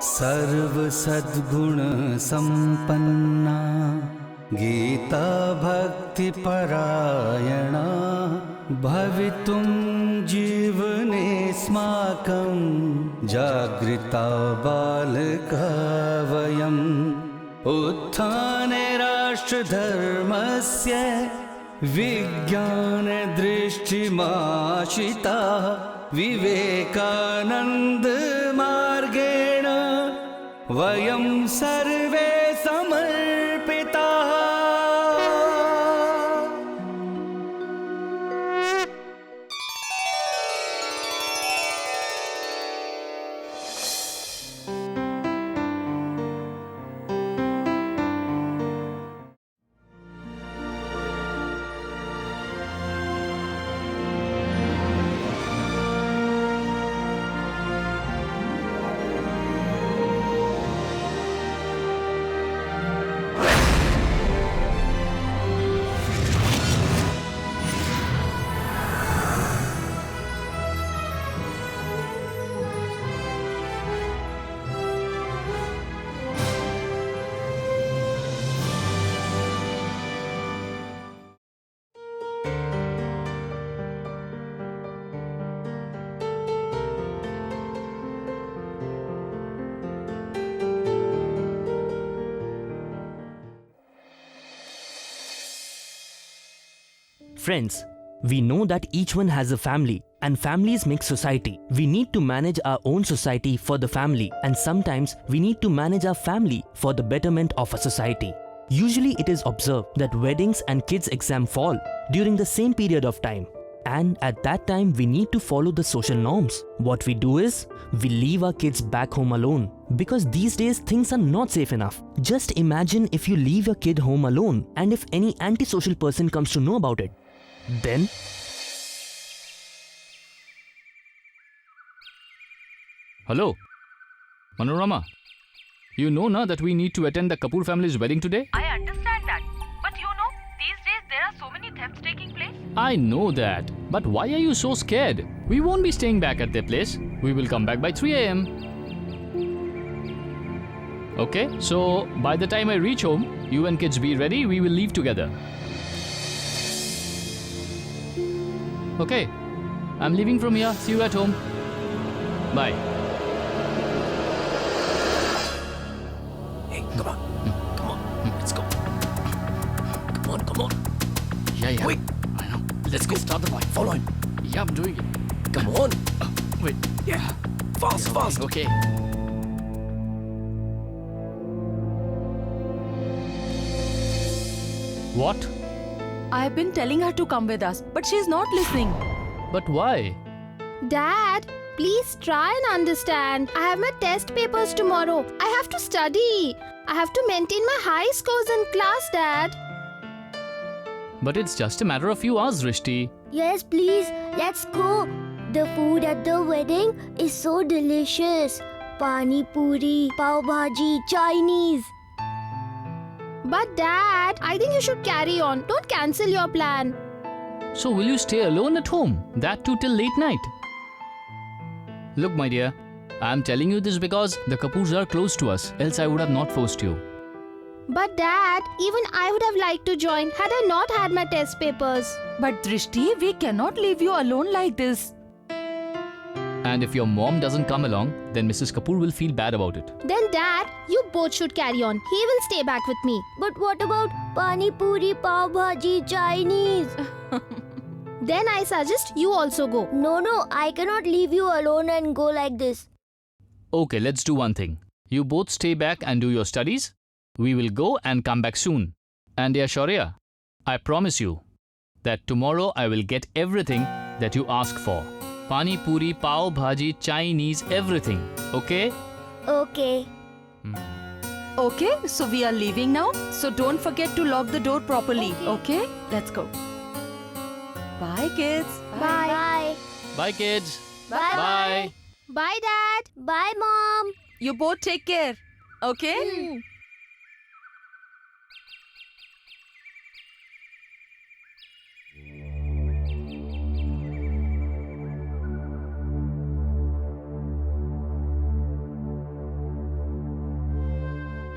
सर्व सद्गुण संपन्ना गीता भक्ति परायणा भवितुं जीवनेऽस्माकं जागृता बालका वयम् उत्थाने राष्ट्रधर्मस्य विज्ञानदृष्टिमाशिता विवेकानन्द मार्गेण वयं सर्वे समर्पिताः। Friends, we know that each one has a family and families make society. We need to manage our own society for the family, and sometimes we need to manage our family for the betterment of a society. Usually it is observed that weddings and kids' exam fall during the same period of time. And at that time we need to follow the social norms. What we do is, we leave our kids back home alone because these days things are not safe enough. Just imagine if you leave your kid home alone and if any antisocial person comes to know about it. Then Hello, Manorama. You know na that we need to attend the Kapoor family's wedding today? I understand that. But you know, these days there are so many thefts taking place. I know that. But why are you so scared? We won't be staying back at their place. We will come back by 3 a.m. Okay, so by the time I reach home, you and kids be ready. We will leave together. Okay, I'm leaving from here. See you at home. Bye. Hey, come on. Come on. Let's go. Come on, come on. Yeah. Wait. I know. Let's go. Start the bike. Follow him. Yeah, I'm doing it. Come on. Wait. Yeah. Fast, fast. Okay. What? I have been telling her to come with us, but she is not listening. But why? Dad, please try and understand. I have my test papers tomorrow. I have to study. I have to maintain my high scores in class, Dad. But it's just a matter of few hours, Rishti. Yes, please, let's go. The food at the wedding is so delicious. Pani puri, pav bhaji, Chinese. But Dad, I think you should carry on. Don't cancel your plan. So will you stay alone at home? That too till late night? Look, my dear, I'm telling you this because the Kapoors are close to us, else I would have not forced you. But Dad, even I would have liked to join had I not had my test papers. But Drishti, we cannot leave you alone like this. And if your mom doesn't come along, then Mrs. Kapoor will feel bad about it. Then Dad, you both should carry on. He will stay back with me. But what about pani puri, pav bhaji, Chinese? Then I suggest you also go. No, I cannot leave you alone and go like this. Okay, let's do one thing. You both stay back and do your studies. We will go and come back soon. And dear Shaurya, I promise you that tomorrow I will get everything that you ask for. Pani puri, pav bhaji, Chinese, everything. Okay? Okay. Okay, so we are leaving now. So don't forget to lock the door properly. Okay? Let's go. Bye, kids. Bye. Bye, kids. Bye. Bye. Bye, Dad. Bye, Mom. You both take care. Okay?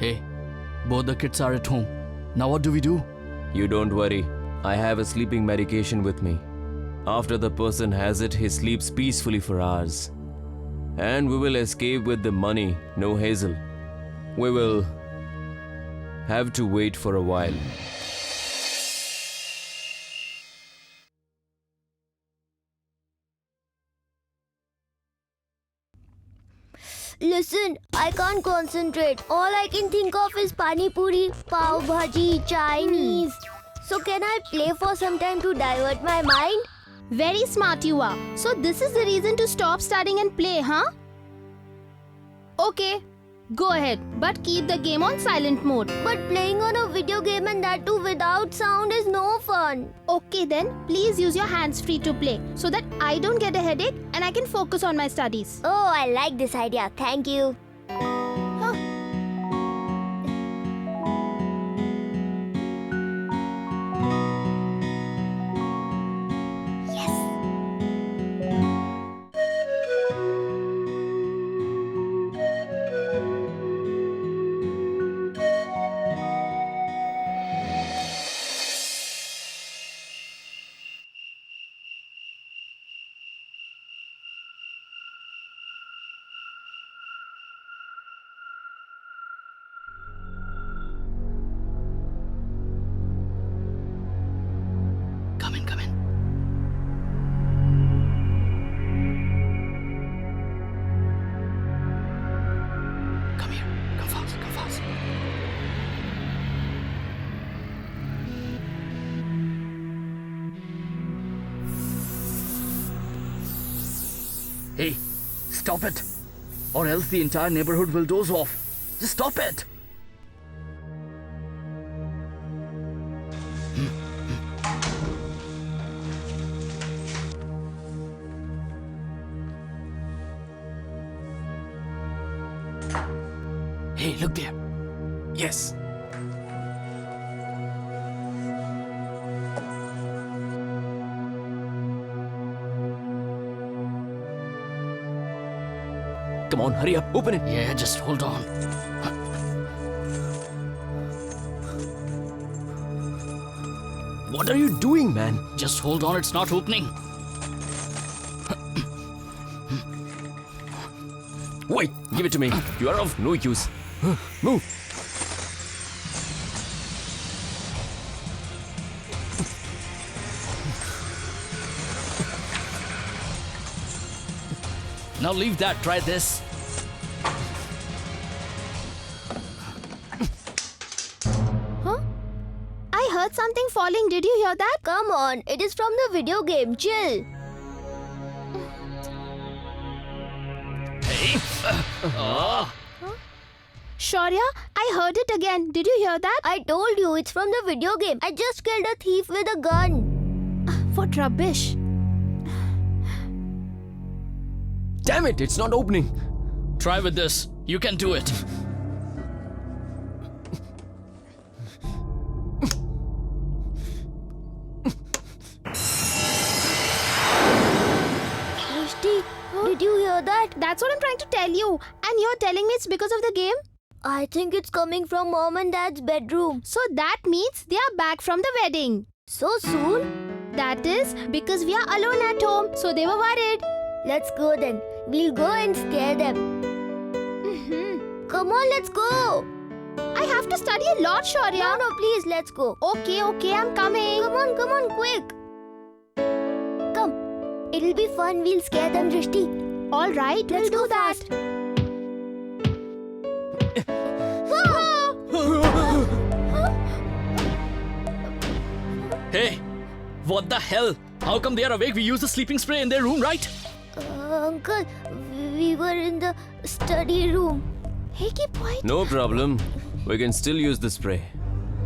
Hey, both the kids are at home. Now what do we do? You don't worry. I have a sleeping medication with me. After the person has it, he sleeps peacefully for hours. And we will escape with the money, no hassle. We will have to wait for a while. Listen, I can't concentrate. All I can think of is pani puri, pav bhaji, Chinese. So can I play for some time to divert my mind? Very smart you are. So this is the reason to stop studying and play, huh? Okay, go ahead, but keep the game on silent mode. But playing on a video game and that too without sound is no fun. Okay then, please use your hands free to play so that I don't get a headache and I can focus on my studies. Oh, I like this idea. Thank you. Come in, come in. Come here. Come fast, come fast. Hey, stop it. Or else the entire neighborhood will doze off. Just stop it. Hey, look there. Yes. Come on, hurry up, open it. Yeah, just hold on. What are you doing, man? Just hold on, it's not opening. Wait, give it to me. You are of no use. Move. Now leave that, try this. Huh? I heard something falling. Did you hear that? Come on, it is from the video game. Chill. Shaurya, I heard it again. Did you hear that? I told you, it's from the video game. I just killed a thief with a gun. What rubbish. Damn it, it's not opening. Try with this. You can do it. Rishti, did you hear that? That's what I'm trying to tell you. And you're telling me it's because of the game? I think it's coming from mom and dad's bedroom. So that means they are back from the wedding. So soon? That is because we are alone at home. So they were worried. Let's go then. We'll go and scare them. Come on, let's go. I have to study a lot, Shaurya. No, please, let's go. Okay, I'm coming. Come on, quick. Come. It'll be fun. We'll scare them, Drishti. All right, we'll do that. Hey, what the hell? How come they are awake? We used the sleeping spray in their room, right? Uncle, we were in the study room. Hey, keep quiet. No problem. We can still use the spray.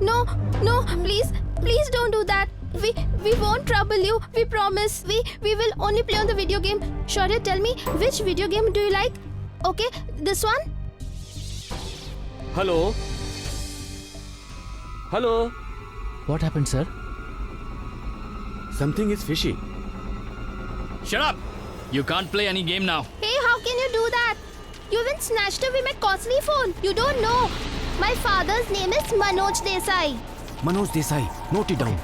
No, please don't do that. We won't trouble you. We promise. We will only play on the video game. Shaurya, tell me, which video game do you like? Okay, this one? Hello? Hello? What happened, sir? Something is fishy. Shut up! You can't play any game now. Hey, how can you do that? You even snatched away my costly phone. You don't know. My father's name is Manoj Desai. Manoj Desai, note it down.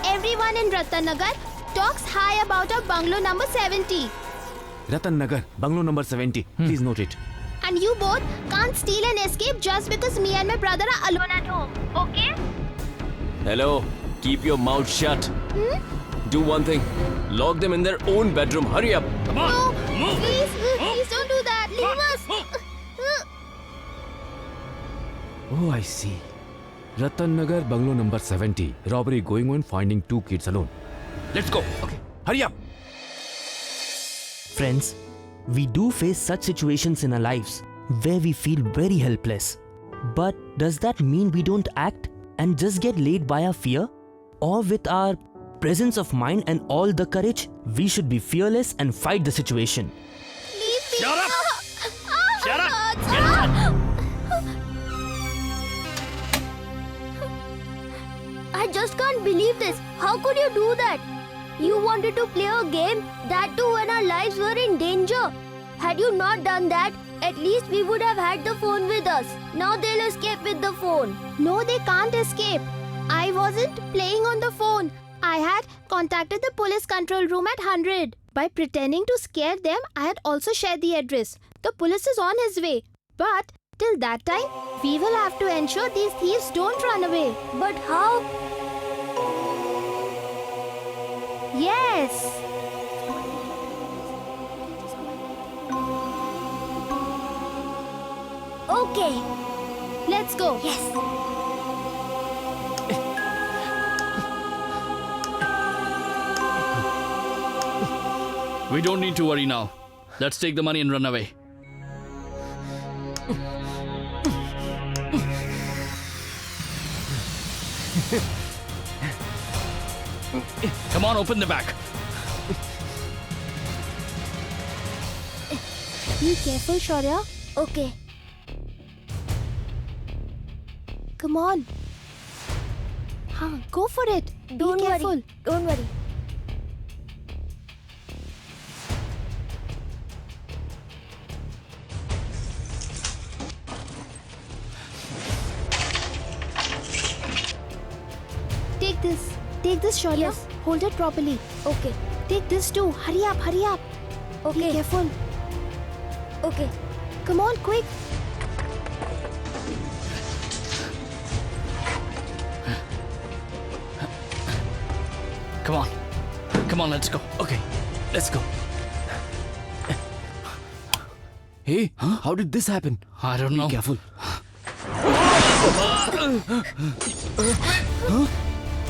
Everyone in Ratanagar talks high about our bungalow number 70. Ratan Nagar, bungalow number 70. Please note it. And you both can't steal and escape just because me and my brother are alone at home. Okay? Hello, keep your mouth shut. Do one thing. Lock them in their own bedroom. Hurry up. No, please don't do that. Leave us. Oh, I see. Ratan Nagar, bungalow number 70. Robbery going on, finding 2 kids alone. Let's go. Okay. Hurry up. Friends, we do face such situations in our lives where we feel very helpless. But does that mean we don't act and just get laid by our fear? Or with our presence of mind and all the courage, we should be fearless and fight the situation. Leave me. Shut up! Shut up! I just can't believe this. How could you do that? You wanted to play a game, that too when our lives were in danger. Had you not done that, at least we would have had the phone with us. Now they'll escape with the phone. No, they can't escape. I wasn't playing on the phone. I had contacted the police control room at 100. By pretending to scare them, I had also shared the address. The police is on his way. But till that time, we will have to ensure these thieves don't run away. But how? Yes. Okay. Let's go. Yes. We don't need to worry now. Let's take the money and run away. Come on, open the back. Be careful, Shaurya. Okay. Come on. Go for it. Don't Be careful. worry. Don't worry. Take this. Take this, Shaurya. Yes. Hold it properly. Okay. Take this too. Hurry up, hurry up. Be Okay. careful. Okay. Come on, quick. Come on. Come on, let's go. Okay, let's go. Hey, how did this happen? I don't know. Be careful.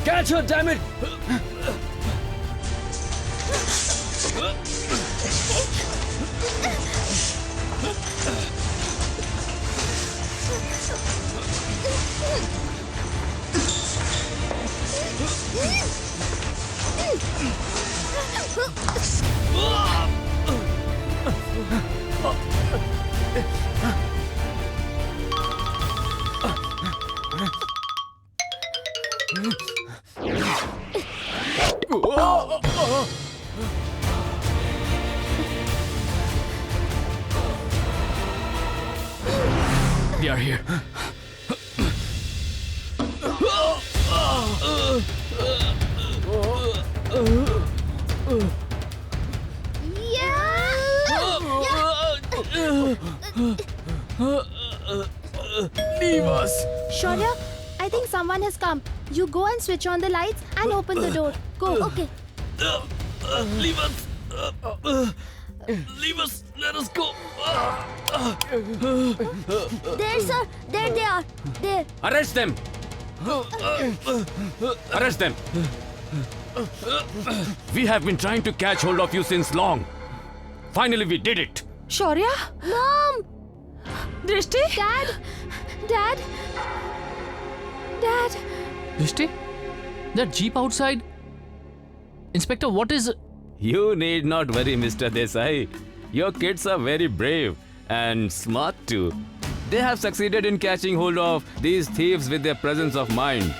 Catch her, damn it! They are here. Leave us! Shaurya, I think someone has come. You go and switch on the lights and open the door. Go. Okay. Leave us. Leave us. Let us go. There, sir. There they are. There. Arrest them! Arrest them! We have been trying to catch hold of you since long. Finally, we did it. Shaurya? Mom! Drishti? Dad. Dad. Dad. Drishti? That jeep outside? Inspector, what is... You need not worry, Mr. Desai. Your kids are very brave and smart too. They have succeeded in catching hold of these thieves with their presence of mind.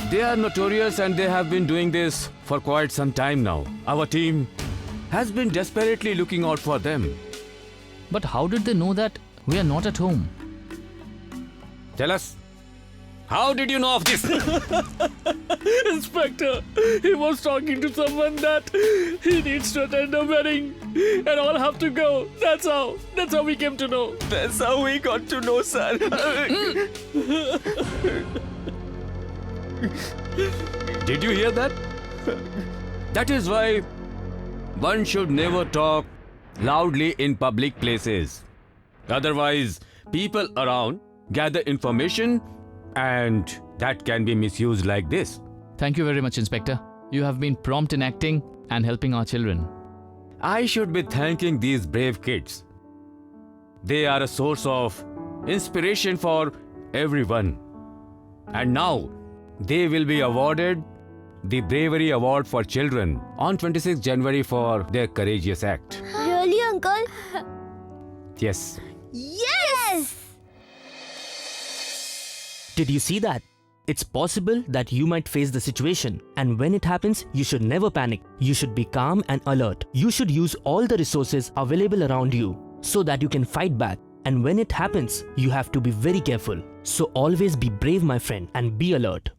They are notorious and they have been doing this for quite some time now. Our team has been desperately looking out for them. But how did they know that we are not at home? Tell us, how did you know of this? Inspector, he was talking to someone that he needs to attend a wedding and all have to go. That's how we came to know. That's how we got to know, sir. Did you hear that? That is why one should never talk loudly in public places. Otherwise, people around gather information and that can be misused like this. Thank you very much, Inspector. You have been prompt in acting and helping our children. I should be thanking these brave kids. They are a source of inspiration for everyone. And now, they will be awarded the Bravery Award for Children on 26 January for their courageous act. Really, Uncle? Yes. Yes! Did you see that? It's possible that you might face the situation, and when it happens, you should never panic. You should be calm and alert. You should use all the resources available around you so that you can fight back. And when it happens, you have to be very careful. So always be brave, my friend, and be alert.